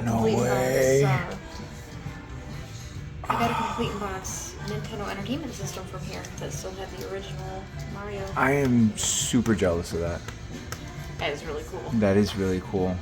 No way. I got a complete box Nintendo Entertainment System from here that still had the original Mario. I am super jealous of that. That is really cool. That is really cool.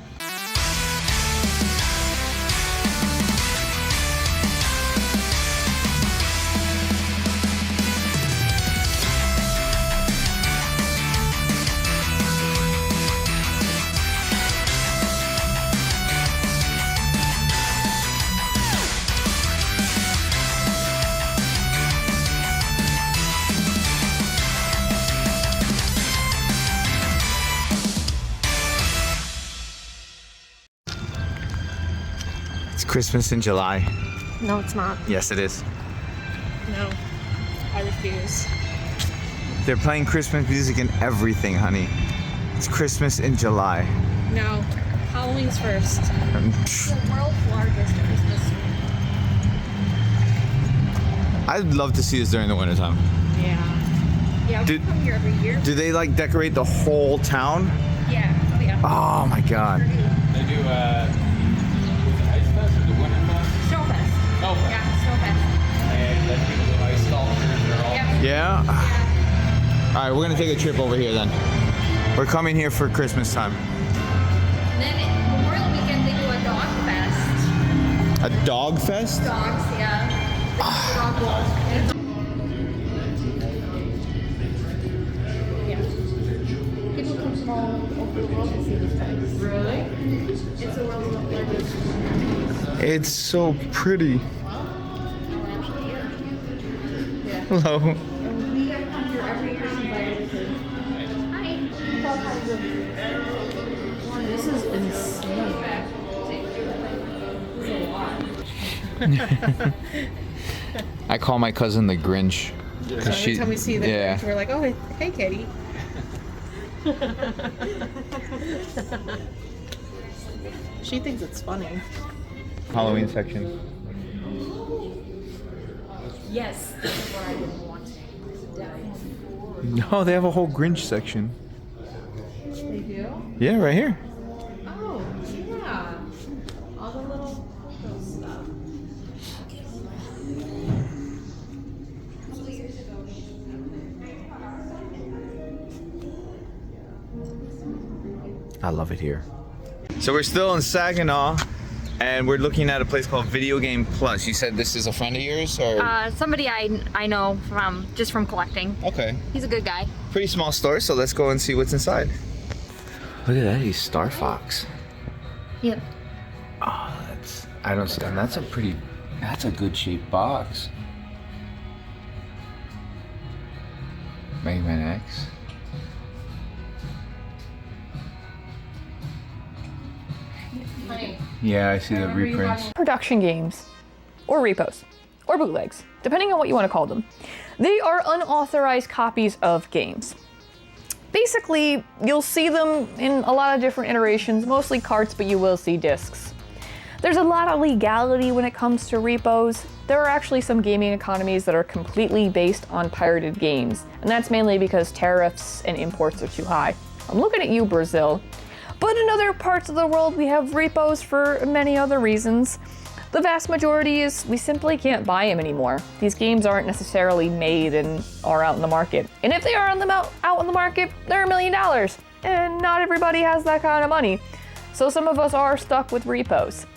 Christmas in July. No, it's not. Yes, it is. No, I refuse. They're playing Christmas music and everything, honey. It's Christmas in July. No, Halloween's first. It's the world's largest Christmas tree. I'd love to see this during the wintertime. Yeah. Yeah, we come here every year. Do they like decorate the whole town? Yeah. Oh, yeah. Oh my God. They do Ice Fest or the Winter Fest? Snowfest. Snowfest. Yeah, Snowfest. And then people do ice sculptures. They're all. Yeah? All right, we're gonna take a trip over here then. We're coming here for Christmas time. And then Memorial Weekend they do a dog fest. A dog fest? Dogs, yeah. Dog walk. Yeah. People come from all over the world to see this place. Really? It's the world's largest. It's so pretty. Hello. And we have come here every year since I was a kid. Hi. This is insane. This is a lot. I call my cousin the Grinch. So every time we see the Grinch, we're like, oh, hey, Katie. She thinks it's funny. Halloween section. Yes, this is what I've been wanting. No, they have a whole Grinch section. They do? Yeah, right here. Oh, yeah. All the little stuff. I love it here. So we're still in Saginaw, and we're looking at a place called Video Game Plus. You said this is a friend of yours, or? Somebody I know from collecting. Okay. He's a good guy. Pretty small store, so let's go and see what's inside. Look at that, he's Star Fox. Yep. Oh, I don't see, and that's a good shaped box. Mega Man X. Yeah, I see the reprints. Production games, or repos, or bootlegs, depending on what you want to call them. They are unauthorized copies of games. Basically, you'll see them in a lot of different iterations, mostly carts, but you will see discs. There's a lot of legality when it comes to repos. There are actually some gaming economies that are completely based on pirated games, and that's mainly because tariffs and imports are too high. I'm looking at you, Brazil. But in other parts of the world, we have repos for many other reasons. The vast majority is we simply can't buy them anymore. These games aren't necessarily made and are out in the market. And if they are out in the market, they're $1 million. And not everybody has that kind of money. So some of us are stuck with repos.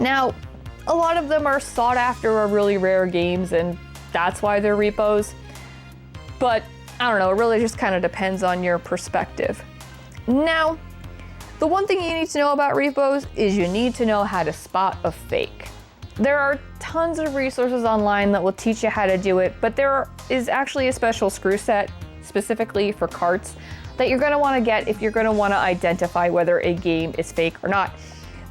Now, a lot of them are sought after or really rare games, and that's why they're repos. But I don't know, it really just kind of depends on your perspective. Now, the one thing you need to know about repos is you need to know how to spot a fake. There are tons of resources online that will teach you how to do it, but there is actually a special screw set specifically for carts that you're going to want to get if you're going to want to identify whether a game is fake or not.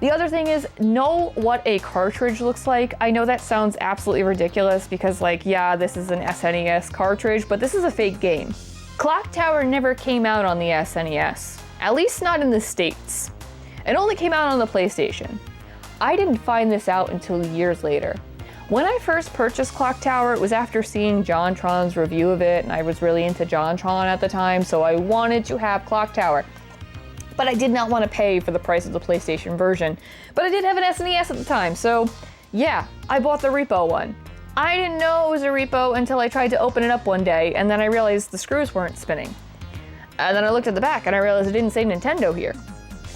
The other thing is, know what a cartridge looks like. I know that sounds absolutely ridiculous because, like, yeah, this is an SNES cartridge, but this is a fake game. Clock Tower never came out on the SNES. At least not in the States. It only came out on the PlayStation. I didn't find this out until years later. When I first purchased Clock Tower, it was after seeing JonTron's review of it, and I was really into JonTron at the time, so I wanted to have Clock Tower. but I did not want to pay for the price of the PlayStation version. But I did have an SNES at the time, so yeah, I bought the repo one. I didn't know it was a repo until I tried to open it up one day, and then I realized the screws weren't spinning. And then I looked at the back and I realized it didn't say Nintendo here.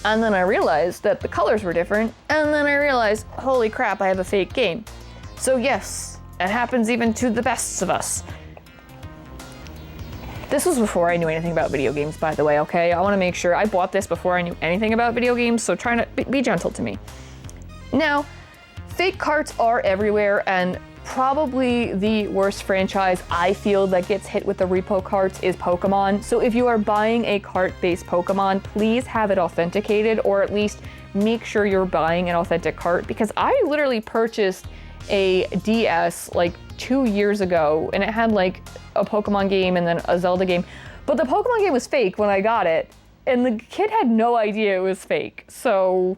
And then I realized that the colors were different, and then I realized, holy crap, I have a fake game. So yes, it happens even to the best of us. This was before I knew anything about video games, by the way, okay? I want to make sure I bought this before I knew anything about video games, so try to be gentle to me. Now, fake carts are everywhere, and probably the worst franchise I feel that gets hit with the repo carts is Pokemon. So if you are buying a cart-based Pokemon, please have it authenticated, or at least make sure you're buying an authentic cart, because I literally purchased a DS like 2 years ago, and it had like a Pokemon game and then a Zelda game, but the Pokemon game was fake when I got it, and the kid had no idea it was fake, so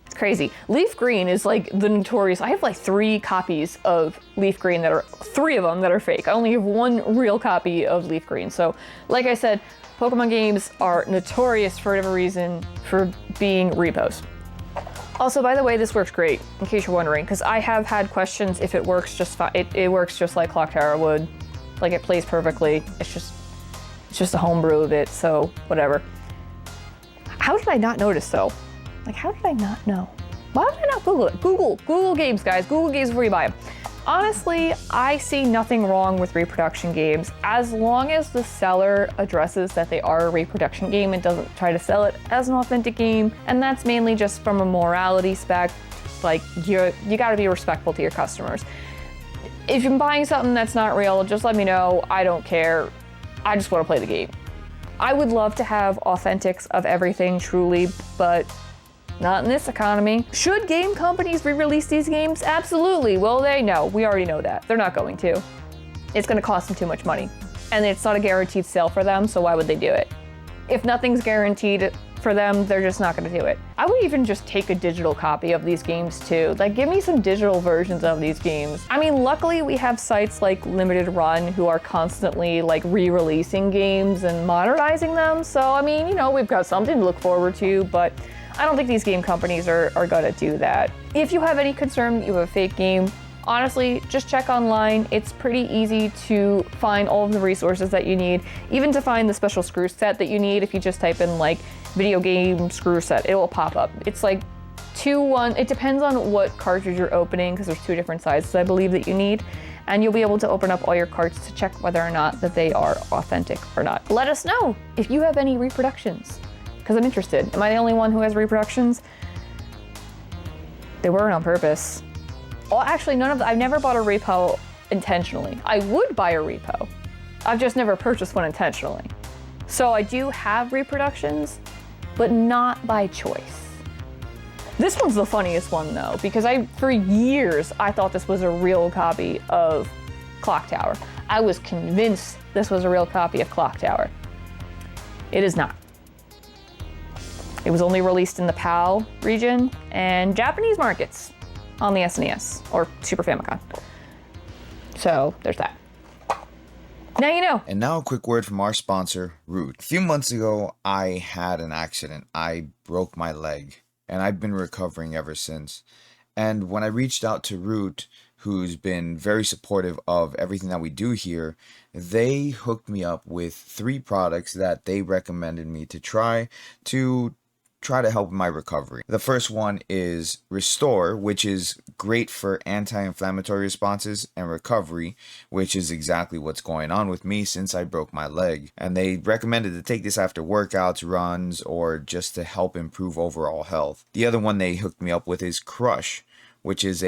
it's crazy. Leaf Green is like the notorious. I have like 3 copies of Leaf Green that are 3 of them that are fake. I only have 1 real copy of Leaf Green. So like I said, Pokemon games are notorious for whatever reason for being repos. Also, by the way, this works great, in case you're wondering, because I have had questions if it works just fine. It works just like Clock Tower would. Like, it plays perfectly. It's just a homebrew of it, so whatever. How did I not notice though? Like, how did I not know? Why would I not Google it? Google games, guys. Google games before you buy them. Honestly, I see nothing wrong with reproduction games as long as the seller addresses that they are a reproduction game and doesn't try to sell it as an authentic game. And that's mainly just from a morality spec. Like, you gotta be respectful to your customers. If you're buying something that's not real, just let me know. I don't care. I just want to play the game. I would love to have authentics of everything, truly, but not in this economy. Should game companies re-release these games? Absolutely. Will they? No, we already know that. They're not going to. It's going to cost them too much money. And it's not a guaranteed sale for them, so why would they do it? If nothing's guaranteed for them, they're just not going to do it. I would even just take a digital copy of these games too. Like, give me some digital versions of these games. I mean, luckily we have sites like Limited Run who are constantly like re-releasing games and modernizing them. So, I mean, you know, we've got something to look forward to, but I don't think these game companies are gonna do that. If you have any concern that you have a fake game, honestly, just check online. It's pretty easy to find all of the resources that you need, even to find the special screw set that you need. If you just type in like video game screw set, it will pop up. It's like 2-1, it depends on what cartridge you're opening, because there's 2 different sizes I believe that you need, and you'll be able to open up all your carts to check whether or not that they are authentic or not. Let us know if you have any reproductions, because I'm interested. Am I the only one who has reproductions? They weren't on purpose. Well, actually, I've never bought a repo intentionally. I would buy a repo. I've just never purchased one intentionally. So I do have reproductions, but not by choice. This one's the funniest one though, because for years, I thought this was a real copy of Clock Tower. I was convinced this was a real copy of Clock Tower. It is not. It was only released in the PAL region and Japanese markets on the SNES or Super Famicom. So there's that. Now you know. And now a quick word from our sponsor, Root. A few months ago, I had an accident. I broke my leg, and I've been recovering ever since. And when I reached out to Root, who's been very supportive of everything that we do here, they hooked me up with 3 products that they recommended me to try to help my recovery. The first one is Restore, which is great for anti-inflammatory responses, and recovery, which is exactly what's going on with me since I broke my leg. And they recommended to take this after workouts, runs, or just to help improve overall health. The other one they hooked me up with is Crush, which is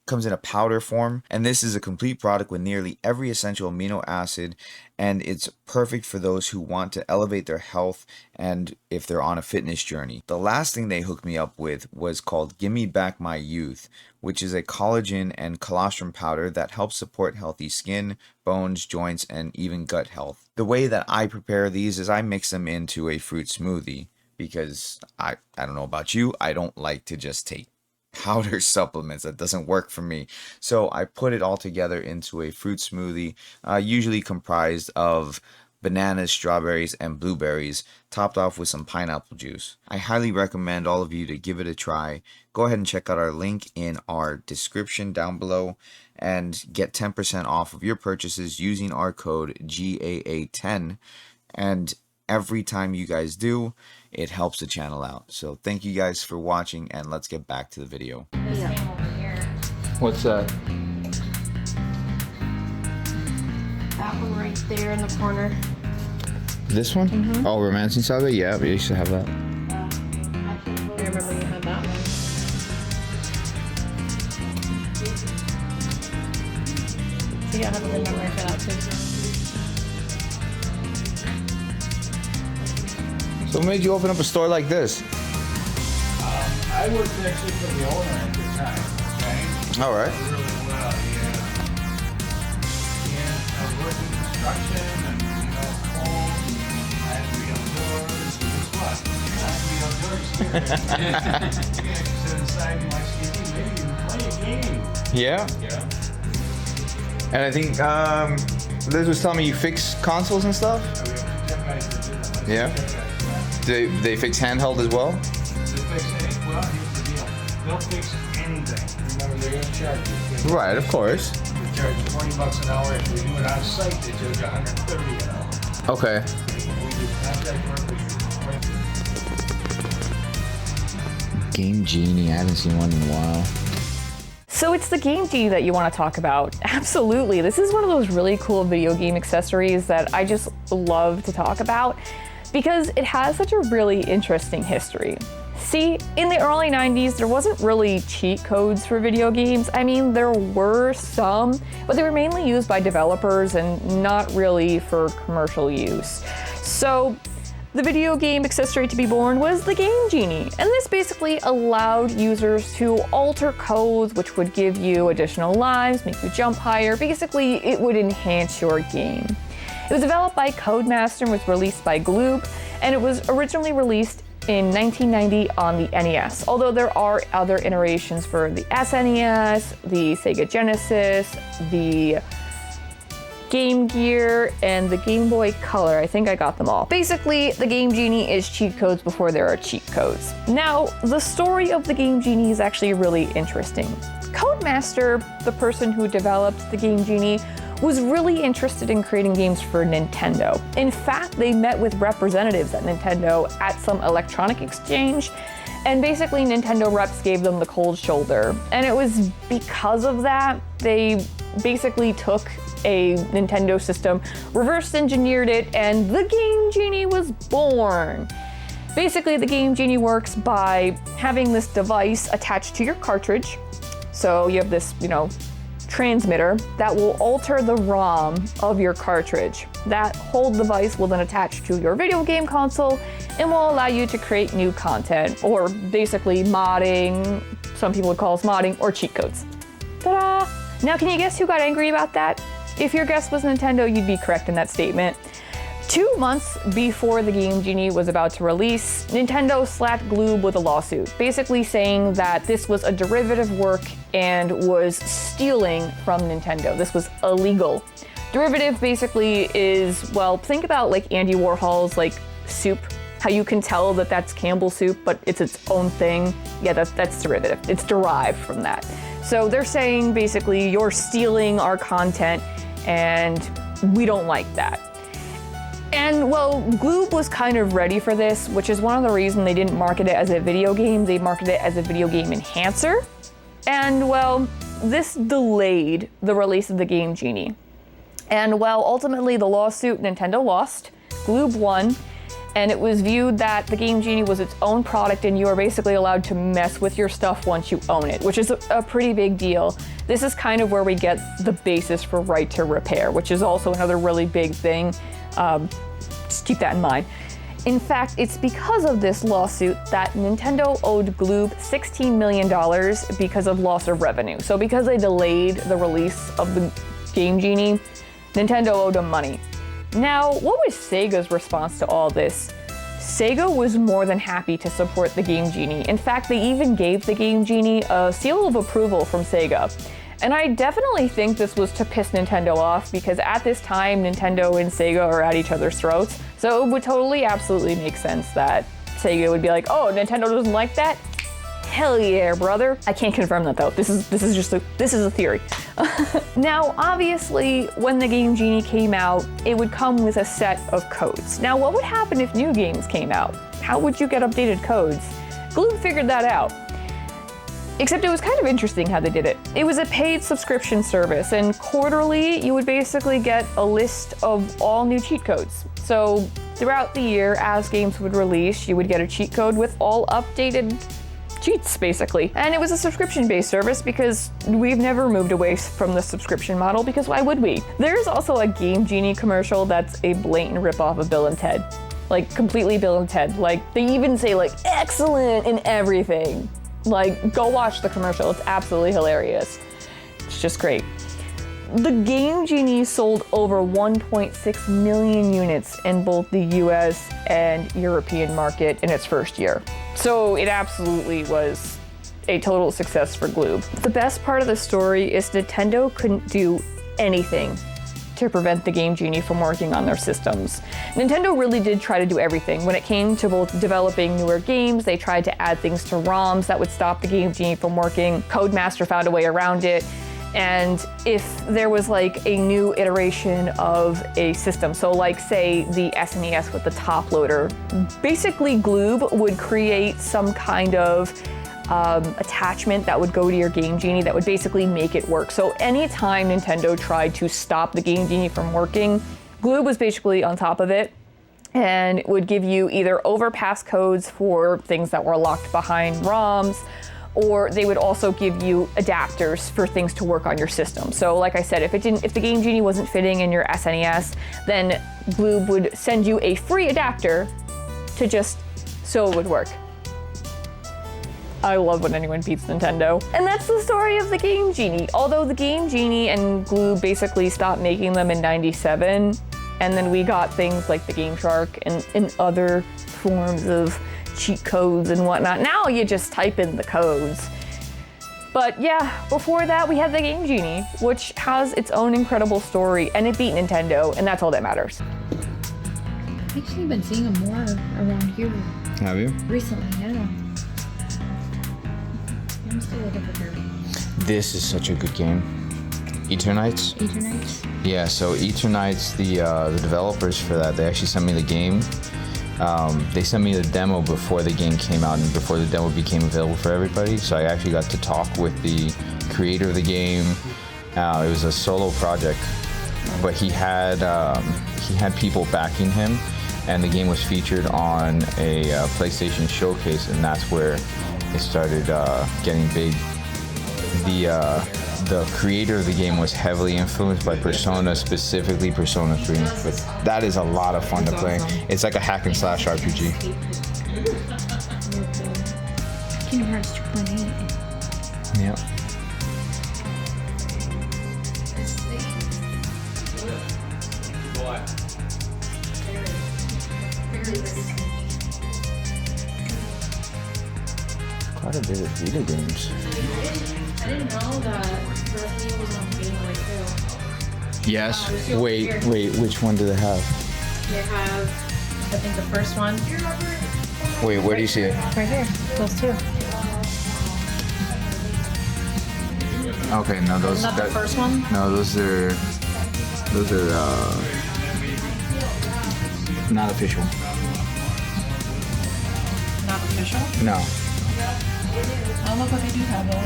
comes in a powder form, and this is a complete product with nearly every essential amino acid, and it's perfect for those who want to elevate their health and if they're on a fitness journey. The last thing they hooked me up with was called Gimme Back My Youth, which is a collagen and colostrum powder that helps support healthy skin, bones, joints, and even gut health. The way that I prepare these is I mix them into a fruit smoothie, because I don't know about you, I don't like to just take powder supplements. That doesn't work for me. So I put it all together into a fruit smoothie, usually comprised of bananas, strawberries, and blueberries, topped off with some pineapple juice. I highly recommend all of you to give it a try. Go ahead and check out our link in our description down below and get 10% off of your purchases using our code GAA10. And every time you guys do, it helps the channel out. So thank you guys for watching, and let's get back to the video. This game over here. What's that? That one right there in the corner. This one? Mm-hmm. Oh, Romancing Saga? Yeah, we used to have that. I remember you had that one. So yeah, I have a good memory for that too. So what made you open up a store like this? I worked actually for the owner at the time, okay? All right. Really well, yeah. And I was working construction and, home. I had to be outdoors. Guess what? I had to be outdoors here. You can sit inside and watch TV, maybe even play a game. Yeah. Yeah. And I think Liz was telling me you fix consoles and stuff? We have 2 tech guys that do that. Yeah. Tech guys, yeah. Do they fix handheld as well? They fix any, well, here's the deal. They'll fix anything. Remember, they're gonna charge you. Right, of course. They charge you $20 an hour. If we do it on site, they charge you $130 an hour. Okay. We do contract work. Game Genie, I haven't seen one in a while. So it's the Game Genie that you want to talk about. Absolutely. This is one of those really cool video game accessories that I just love to talk about because it has such a really interesting history. See, in the early 90s, there wasn't really cheat codes for video games. I mean, there were some, but they were mainly used by developers and not really for commercial use. So the video game accessory to be born was the Game Genie, and this basically allowed users to alter codes which would give you additional lives, make you jump higher. Basically, it would enhance your game. It was developed by Codemaster and was released by Gloob, and it was originally released in 1990 on the NES, although there are other iterations for the SNES, the Sega Genesis, the Game Gear, and the Game Boy Color. I think I got them all. Basically, the Game Genie is cheat codes before there are cheat codes. Now, the story of the Game Genie is actually really interesting. Codemaster, the person who developed the Game Genie, was really interested in creating games for Nintendo. In fact, they met with representatives at Nintendo at some electronic exchange, and basically Nintendo reps gave them the cold shoulder. And it was because of that, they basically took a Nintendo system, reverse engineered it, and the Game Genie was born. Basically, the Game Genie works by having this device attached to your cartridge. So you have this, transmitter that will alter the ROM of your cartridge. That whole device will then attach to your video game console and will allow you to create new content, or basically modding, some people would call us modding, or cheat codes. Ta-da! Now, can you guess who got angry about that? If your guess was Nintendo, you'd be correct in that statement. 2 months before the Game Genie was about to release, Nintendo slapped Gloob with a lawsuit, basically saying that this was a derivative work and was stealing from Nintendo. This was illegal. Derivative basically is, well, think about like Andy Warhol's like soup, how you can tell that that's Campbell's soup, but it's its own thing. Yeah, that's derivative. It's derived from that. So they're saying basically you're stealing our content and we don't like that. And well, Gloob was kind of ready for this, which is one of the reasons they didn't market it as a video game. They marketed it as a video game enhancer. And well, this delayed the release of the Game Genie. And well, ultimately the lawsuit, Nintendo lost, Gloob won, and it was viewed that the Game Genie was its own product and you are basically allowed to mess with your stuff once you own it, which is a pretty big deal. This is kind of where we get the basis for right to repair, which is also another really big thing. Just keep that in mind. In fact, it's because of this lawsuit that Nintendo owed Gloob $16 million because of loss of revenue. So because they delayed the release of the Game Genie, Nintendo owed them money. Now, what was Sega's response to all this? Sega was more than happy to support the Game Genie. In fact, they even gave the Game Genie a seal of approval from Sega. And I definitely think this was to piss Nintendo off because at this time, Nintendo and Sega are at each other's throats. So it would totally, absolutely make sense that Sega would be like, oh, Nintendo doesn't like that? Hell yeah, brother. I can't confirm that though. This is a theory. Now, obviously, when the Game Genie came out, it would come with a set of codes. Now, what would happen if new games came out? How would you get updated codes? Gloom figured that out. Except it was kind of interesting how they did it. It was a paid subscription service, and quarterly, you would basically get a list of all new cheat codes. So throughout the year, as games would release, you would get a cheat code with all updated cheats, basically. And it was a subscription-based service because we've never moved away from the subscription model, because why would we? There's also a Game Genie commercial that's a blatant ripoff of Bill and Ted. Like, completely Bill and Ted. Like, they even say, like, excellent in everything. Like, go watch the commercial. It's absolutely hilarious. It's just great. The Game Genie sold over 1.6 million units in both the US and European market in its first year. So it absolutely was a total success for Gloob. The best part of the story is Nintendo couldn't do anything to prevent the Game Genie from working on their systems. Nintendo really did try to do everything. When it came to both developing newer games, they tried to add things to ROMs that would stop the Game Genie from working. Codemaster found a way around it. And if there was like a new iteration of a system, so like say the SNES with the top loader, basically Gloob would create some kind of attachment that would go to your Game Genie that would basically make it work. So anytime Nintendo tried to stop the Game Genie from working, Gloob was basically on top of it and would give you either overpass codes for things that were locked behind ROMs, or they would also give you adapters for things to work on your system. So like I said, if the Game Genie wasn't fitting in your SNES, then Gloob would send you a free adapter to just so it would work. I love when anyone beats Nintendo. And that's the story of the Game Genie. Although the Game Genie and Gloob basically stopped making them in '97, and then we got things like the Game Shark and other forms of cheat codes and whatnot. Now you just type in the codes. But yeah, before that we had the Game Genie, which has its own incredible story, and it beat Nintendo, and that's all that matters. I've actually been seeing them more around here Have you? recently, yeah. I'm still looking for her. This is such a good game. Eternights? Eternights? Yeah, so Eternights, the developers for that, they actually sent me the game. They sent me the demo before the game came out and before the demo became available for everybody. So I actually got to talk with the creator of the game. It was a solo project, but he had people backing him, and the game was featured on a PlayStation showcase, and that's where it started getting big. The creator of the game was heavily influenced by Persona, specifically Persona 3. But that is a lot of fun to play. It's like a hack and slash RPG. Kingdom Hearts 2.8. Yep. Quite a bit of video games. I didn't know that Resident Evil was on Game Boy too. Yes. Wait, which one do they have? They have, I think, the first one. Wait, where do you see it? Right here. Those two. Okay, no, those. Not the first one? No, those are not official. Not official? No. Oh, look what they do have though.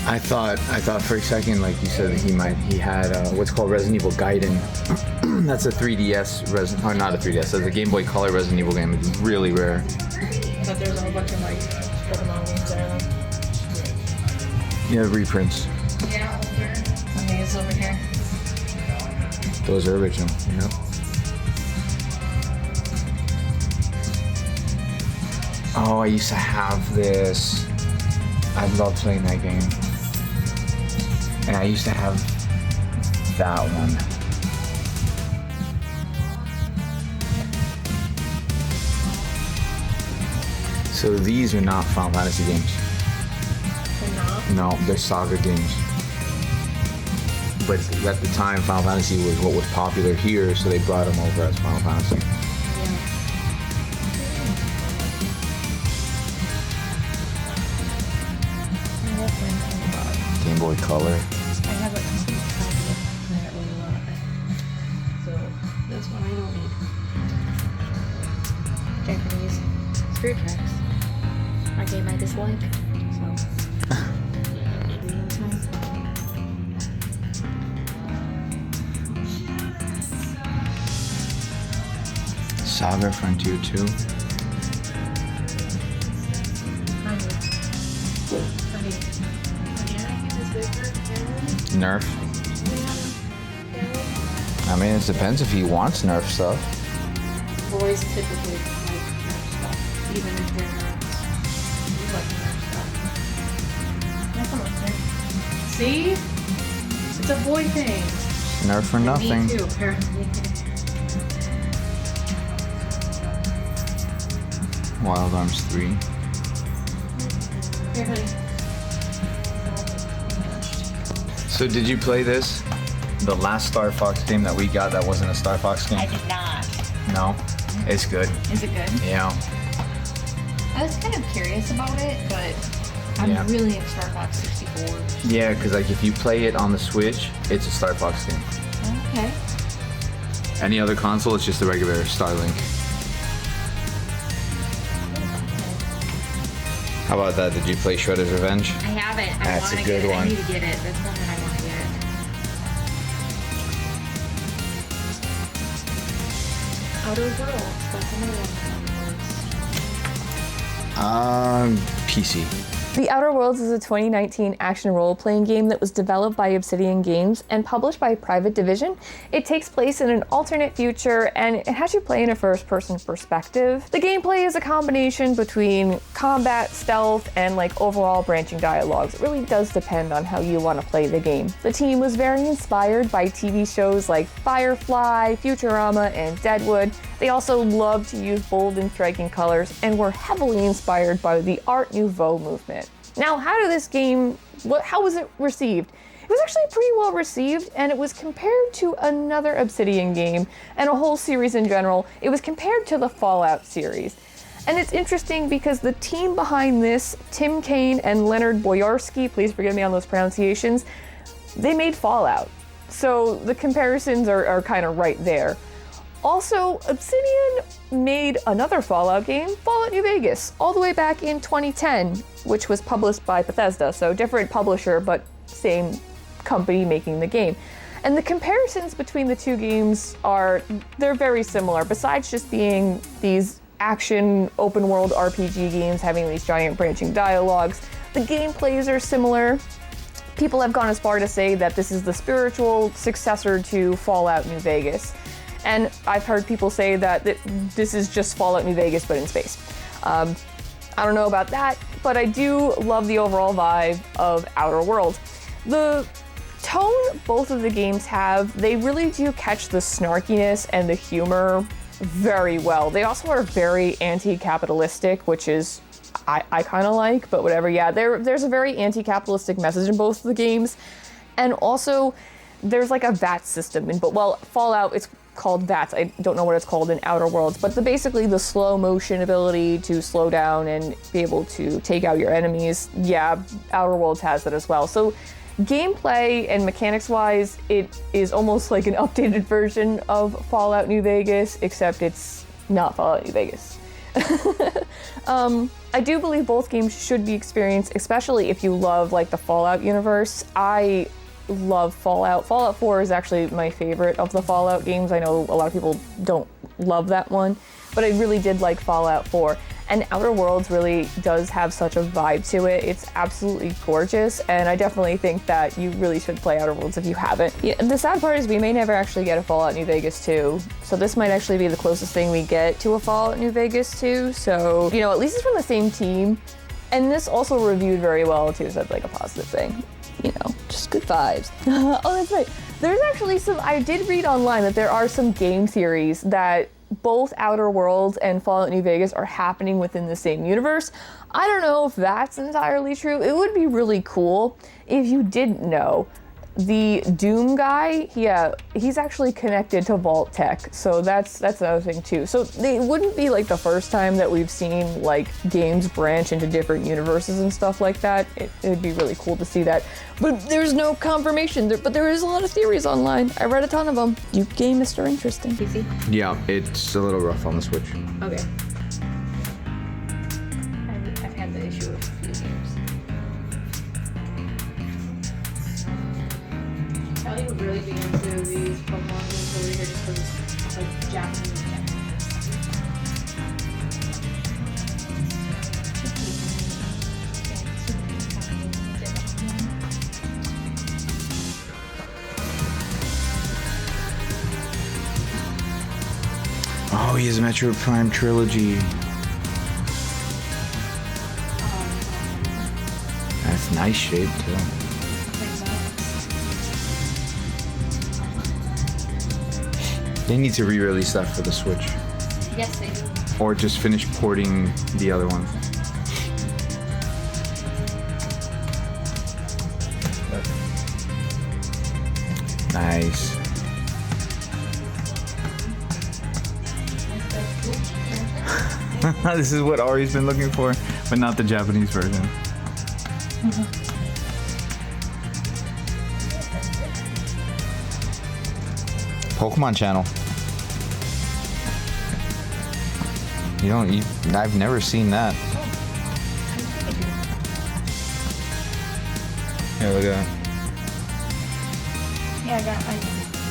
I thought for a second, like you said, he had what's called Resident Evil Gaiden. That's a 3DS or not a 3DS. That's a Game Boy Color Resident Evil game. It's really rare. But there's a whole bunch of like Pokemon games there. Yeah, reprints. Yeah, older. I think it's over here. Those are original. Yep. Oh, I used to have this. I love playing that game. And I used to have that one. So these are not Final Fantasy games. No, they're Saga games. But at the time, Final Fantasy was what was popular here, so they brought them over as Final Fantasy. Game Boy Color. I have a complete copy of that one a lot. So this one I don't need. Japanese screw tracks. A game I dislike. Saga Frontier 2. Nerf. I mean, it depends if he wants Nerf stuff. Boys typically like Nerf stuff, even if they're girls. We like Nerf stuff. See? It's a boy thing. Nerf for nothing. Me too, apparently. Wild Arms 3. Here, honey. So did you play this? The last Star Fox game that we got that wasn't a Star Fox game? I did not. No? It's good. Is it good? Yeah. I was kind of curious about it, but I'm Yeah. really into Star Fox 64. Yeah, because like if you play it on the Switch, it's a Star Fox game. Okay. Any other console, it's just a regular Starlink. How about that? Did you play Shredder's Revenge? I haven't. I That's want a to good get it. one. I need to get it. That's one that I want to get. Outer Worlds. That's another one. PC. The Outer Worlds is a 2019 action role-playing game that was developed by Obsidian Games and published by Private Division. It takes place in an alternate future, and it has you play in a first-person perspective. The gameplay is a combination between combat, stealth, and like overall branching dialogues. It really does depend on how you want to play the game. The team was very inspired by TV shows like Firefly, Futurama, and Deadwood. They also loved to use bold and striking colors and were heavily inspired by the Art Nouveau movement. Now, how was it received? It was actually pretty well received, and it was compared to another Obsidian game and a whole series in general. It was compared to the Fallout series. And it's interesting because the team behind this, Tim Kaine and Leonard Boyarsky, please forgive me on those pronunciations, they made Fallout. So the comparisons are kind of right there. Also, Obsidian made another Fallout game, Fallout New Vegas, all the way back in 2010, which was published by Bethesda, so different publisher, but same company making the game. And the comparisons between the two games they're very similar, besides just being these action open world RPG games having these giant branching dialogues. The gameplays are similar. People have gone as far to say that this is the spiritual successor to Fallout New Vegas. And I've heard people say that this is just Fallout New Vegas, but in space. I don't know about that, but I do love the overall vibe of Outer Worlds. The tone both of the games have, they really do catch the snarkiness and the humor very well. They also are very anti-capitalistic, which is I kind of like, but whatever. Yeah, there's a very anti-capitalistic message in both of the games. And also, there's like a VAT system Fallout, it's called VATS. I don't know what it's called in Outer Worlds, but basically the slow motion ability to slow down and be able to take out your enemies. Yeah, Outer Worlds has that as well. So gameplay and mechanics wise, it is almost like an updated version of Fallout New Vegas, except it's not Fallout New Vegas. I do believe both games should be experienced, especially if you love like the Fallout universe. I love Fallout. Fallout 4 is actually my favorite of the Fallout games. I know a lot of people don't love that one, but I really did like Fallout 4. And Outer Worlds really does have such a vibe to it. It's absolutely gorgeous, and I definitely think that you really should play Outer Worlds if you haven't. Yeah, the sad part is we may never actually get a Fallout New Vegas 2, so this might actually be the closest thing we get to a Fallout New Vegas 2, so, you know, at least it's from the same team. And this also reviewed very well too, so that's like a positive thing. You know, just good vibes. Oh, that's right. There's actually I did read online that there are some game theories that both Outer Worlds and Fallout New Vegas are happening within the same universe. I don't know if that's entirely true. It would be really cool if you didn't know. The Doom guy, he's actually connected to Vault Tech, so that's another thing too. So it wouldn't be like the first time that we've seen like games branch into different universes and stuff like that. It'd be really cool to see that, but there's no confirmation. But there is a lot of theories online. I read a ton of them. You game Mr. Interesting. PC? Yeah, it's a little rough on the Switch. Okay. I've had the issue with a few games. Kelly would really be into these Pokemon games over here just because it's like Japanese. Oh, he has Metroid Prime Trilogy. That's nice shape too. They need to re-release that for the Switch. Yes, they do. Or just finish porting the other one. Nice. This is what Ari's been looking for, but not the Japanese version. Pokemon Channel. I've never seen that. Yeah, look at that. Yeah,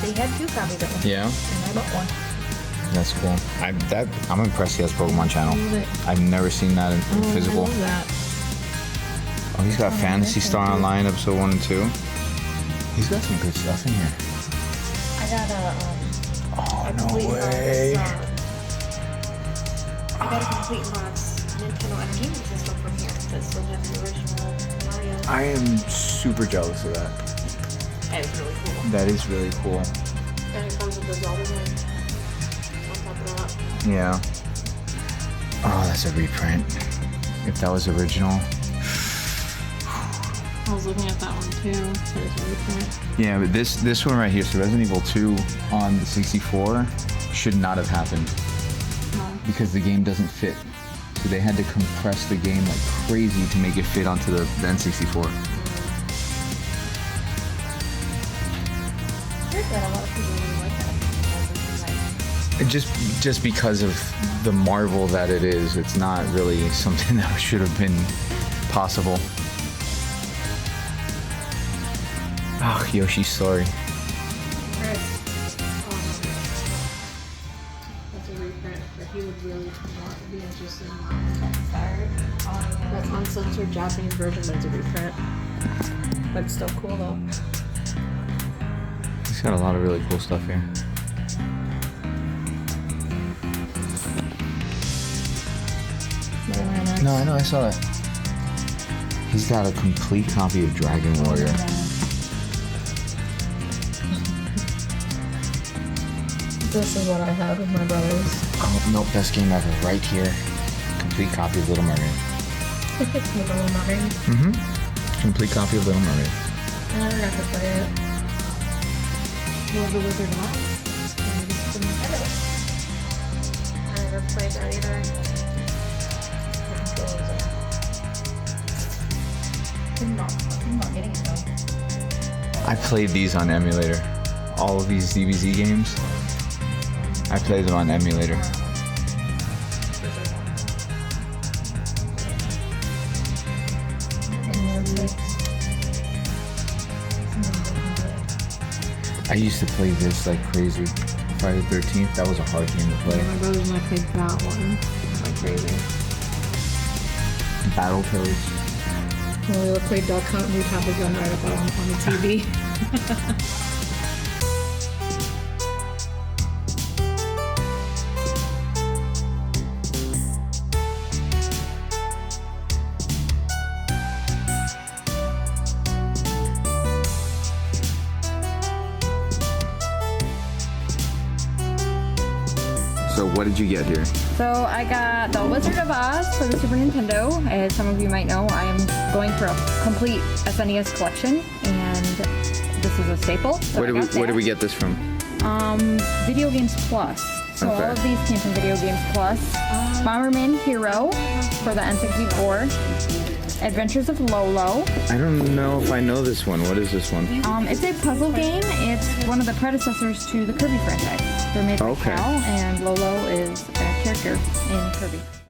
they had 2 copies of them. Yeah, And I bought one. that's cool. I'm impressed he has Pokemon Channel. I've never seen that in physical. I love that. Oh, he's got Phantasy Star Online, episode 1 and 2. He's got some good stuff in here. I got a Oh, no complete way. I got a complete box Nintendo Entertainment System from here that still has the original Mario. I am super jealous of that. And it's really cool. That is really cool. And it comes with the Zelda game on top of that. Yeah. Oh, that's a reprint. If that was original. I was looking at that one too. There's a reprint. Yeah, but this one right here, so Resident Evil 2 on the 64 should not have happened. Because the game doesn't fit. So they had to compress the game like crazy to make it fit onto the N64. Here's that a lot of people really like that. And just because of the marvel that it is, it's not really something that should have been possible. Oh, Yoshi's Story. That's a reprint that he would really want to be interested in. That's uncensored Japanese version, but it's a reprint. But it's still cool though. He's got a lot of really cool stuff here. No, I know, I saw that. He's got a complete copy of Dragon Warrior. This is what I have with my brothers. Oh, nope, best game ever, right here. Complete copy of Little Mermaid. It's Little Mermaid. Mm-hmm. Complete copy of Little Mermaid. I never got to play it. You have the Wizard of Oz? I never played that either. I'm not getting it though. I played these on emulator. All of these DBZ games. I played them on emulator. I used to play this like crazy. Friday the 13th, that was a hard game to play. My brothers and I played that one like crazy. Battletoads. When we played Duck Hunt, we'd have the gun right up on the TV. So what did you get here? So I got The Wizard of Oz for the Super Nintendo. As some of you might know, I am going for a complete SNES collection, and this is a staple. So Where did we get this from? Video Games Plus. So Okay. all of these came from Video Games Plus. Bomberman Hero for the N64. Adventures of Lolo. I don't know if I know this one. What is this one? It's a puzzle game. It's one of the predecessors to the Kirby franchise. They're made by Okay. Cal, and Lolo is a character in Kirby.